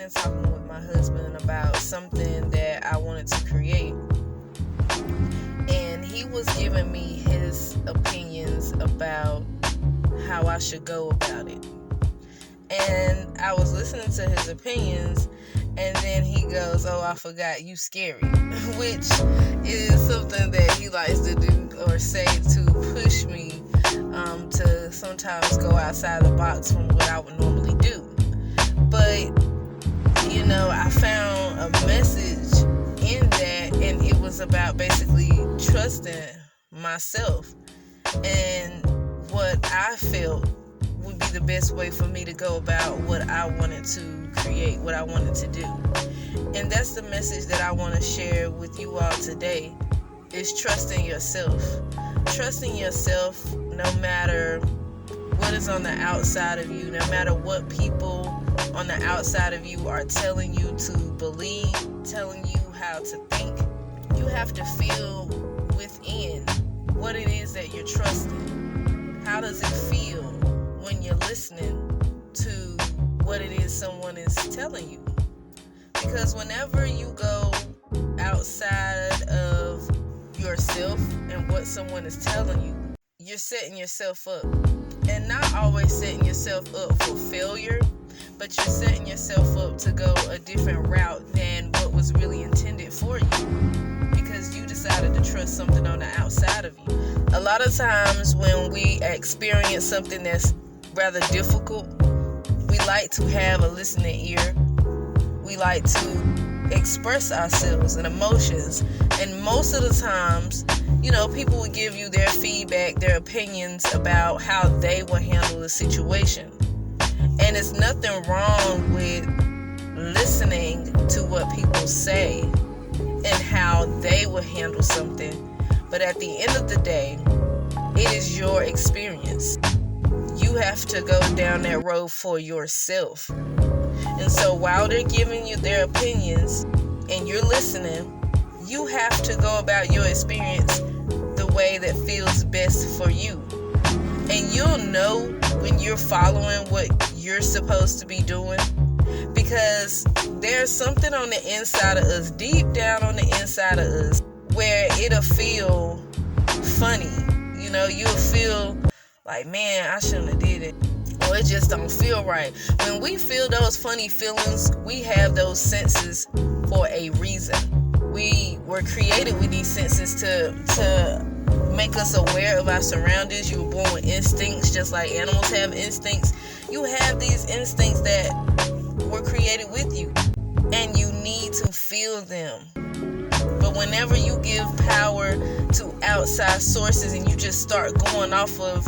and talking with my husband about something that I wanted to create. And he was giving me his opinions about how I should go about it. And I was listening to his opinions, and then he goes, "Oh, I forgot, you scary," which is something that he likes to do or say to push me to sometimes go outside the box from what I would normally do. But, I found a message in that, and it was about basically trusting myself and what I felt would be the best way for me to go about what I wanted to create, what I wanted to do. And that's the message that I want to share with you all today, is trusting yourself. Trusting yourself no matter what is on the outside of you, no matter what people on the outside of you are telling you to believe, telling you how to think. You have to feel within what it is that you're trusting. How does it feel when you're listening to what it is someone is telling you? Because whenever you go outside of yourself and what someone is telling you, you're setting yourself up. And not always setting yourself up for failure, but you're setting yourself up to go a different route than what was really intended for you, because you decided to trust something on the outside of you. A lot of times when we experience something that's rather difficult, we like to have a listening ear. We like to express ourselves and emotions. And most of the times, people will give you their feedback, their opinions about how they will handle the situation. And it's nothing wrong with listening to what people say and how they will handle something. But at the end of the day, it is your experience. You have to go down that road for yourself. And so while they're giving you their opinions and you're listening, you have to go about your experience the way that feels best for you. And you'll know when you're following what you're supposed to be doing, because there's something on the inside of us, deep down on the inside of us, where it'll feel funny. You'll feel like, man, I shouldn't have did it. Or it just don't feel right. When we feel those funny feelings, we have those senses for a reason. We were created with these senses to make us aware of our surroundings. You were born with instincts, just like animals have instincts. You have these instincts that were created with you, and you need to feel them. But whenever you give power to outside sources and you just start going off of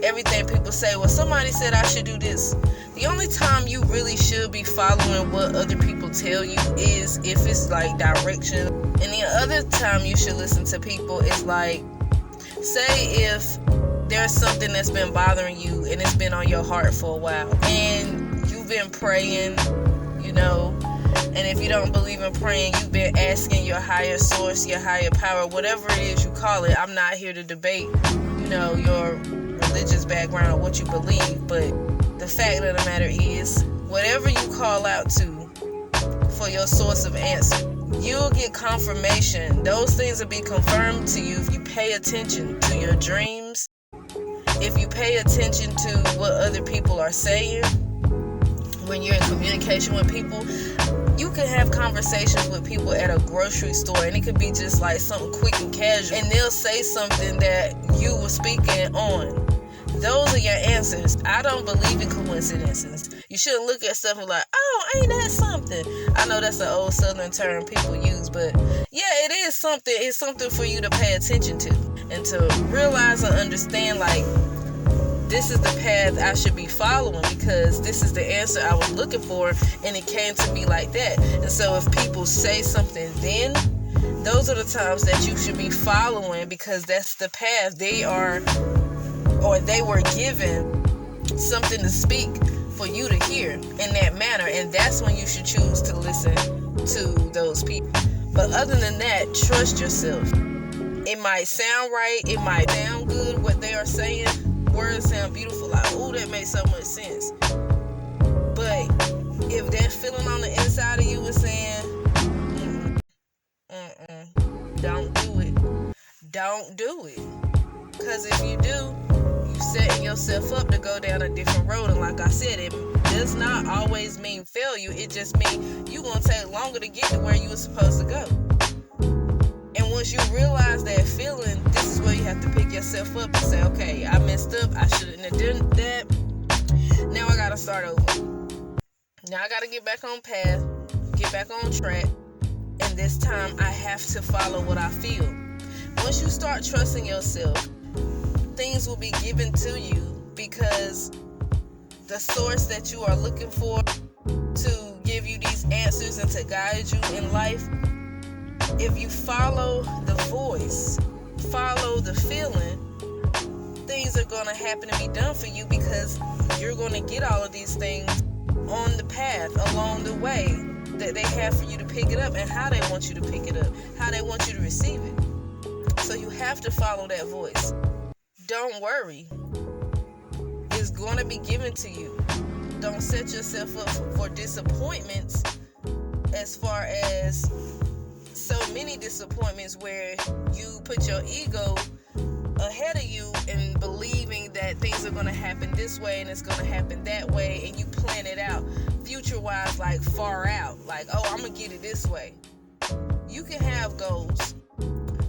everything people say, well, somebody said I should do this. The only time you really should be following what other people tell you is if it's like direction. And the other time you should listen to people is like, say if there's something that's been bothering you and it's been on your heart for a while and you've been praying, and if you don't believe in praying, you've been asking your higher source, your higher power, whatever it is you call it. I'm not here to debate, your religious background or what you believe, but the fact of the matter is, whatever you call out to for your source of answer, you'll get confirmation. Those things will be confirmed to you if you pay attention to your dreams, if you pay attention to what other people are saying. When you're in communication with people, you can have conversations with people at a grocery store, and it could be just like something quick and casual, and they'll say something that you were speaking on. Those are your answers. I don't believe in coincidences. You shouldn't look at stuff and like, oh, ain't that something? I know that's an old Southern term people use, but yeah, it is something. It's something for you to pay attention to and to realize and understand, like, this is the path I should be following because this is the answer I was looking for, and it came to me like that. And so if people say something, then those are the times that you should be following, because that's the path they were given something to speak for you to hear in that manner, and that's when you should choose to listen to those people. But other than that, trust yourself. It might sound right, it might sound good what they are saying, words sound beautiful, like, oh, that makes so much sense, but if that feeling on the inside of you is saying, don't do it. Don't do it. Because if you do, you setting yourself up to go down a different road. And like I said, it does not always mean failure. It just means you're going to take longer to get to where you were supposed to go. And once you realize that feeling, this is where you have to pick yourself up and say, okay, I messed up. I shouldn't have done that. Now I got to start over. Now I got to get back on path, get back on track. And this time I have to follow what I feel. Once you start trusting yourself, things will be given to you, because the source that you are looking for to give you these answers and to guide you in life, if you follow the voice, follow the feeling, things are going to happen and be done for you, because you're going to get all of these things on the path along the way that they have for you to pick it up, and how they want you to pick it up, how they want you to receive it. So you have to follow that voice. Don't worry. It's going to be given to you. Don't set yourself up for disappointments, as far as so many disappointments where you put your ego ahead of you and believing that things are going to happen this way and it's going to happen that way, and you plan it out future-wise, like far out, like, oh, I'm going to get it this way. You can have goals,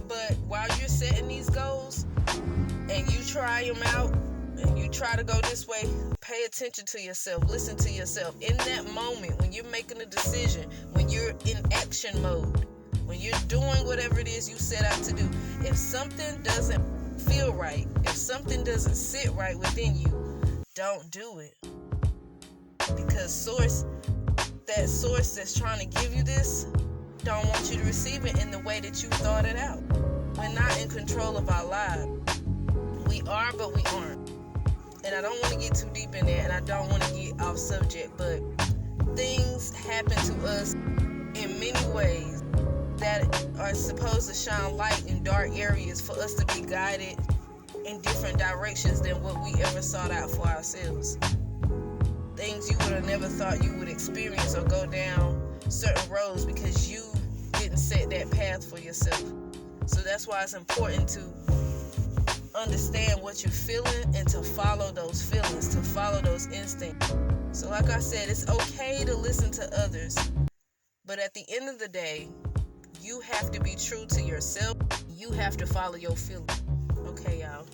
but while you're setting these goals and you try them out and you try to go this way, pay attention to yourself, listen to yourself. In that moment, when you're making a decision, when you're in action mode, when you're doing whatever it is you set out to do, if something doesn't feel right, if something doesn't sit right within you, don't do it. Because that source that's trying to give you this don't want you to receive it in the way that you thought it out. We're not in control of our lives. We are, but we aren't. And I don't want to get too deep in there, and I don't want to get off subject, but things happen to us in many ways that are supposed to shine light in dark areas for us to be guided in different directions than what we ever sought out for ourselves. Things you would have never thought you would experience or go down certain roads because you didn't set that path for yourself. So that's why it's important to understand what you're feeling and to follow those feelings, to follow those instincts. So like I said, it's okay to listen to others, but at the end of the day, you have to be true to yourself. You have to follow your feelings. Okay, y'all.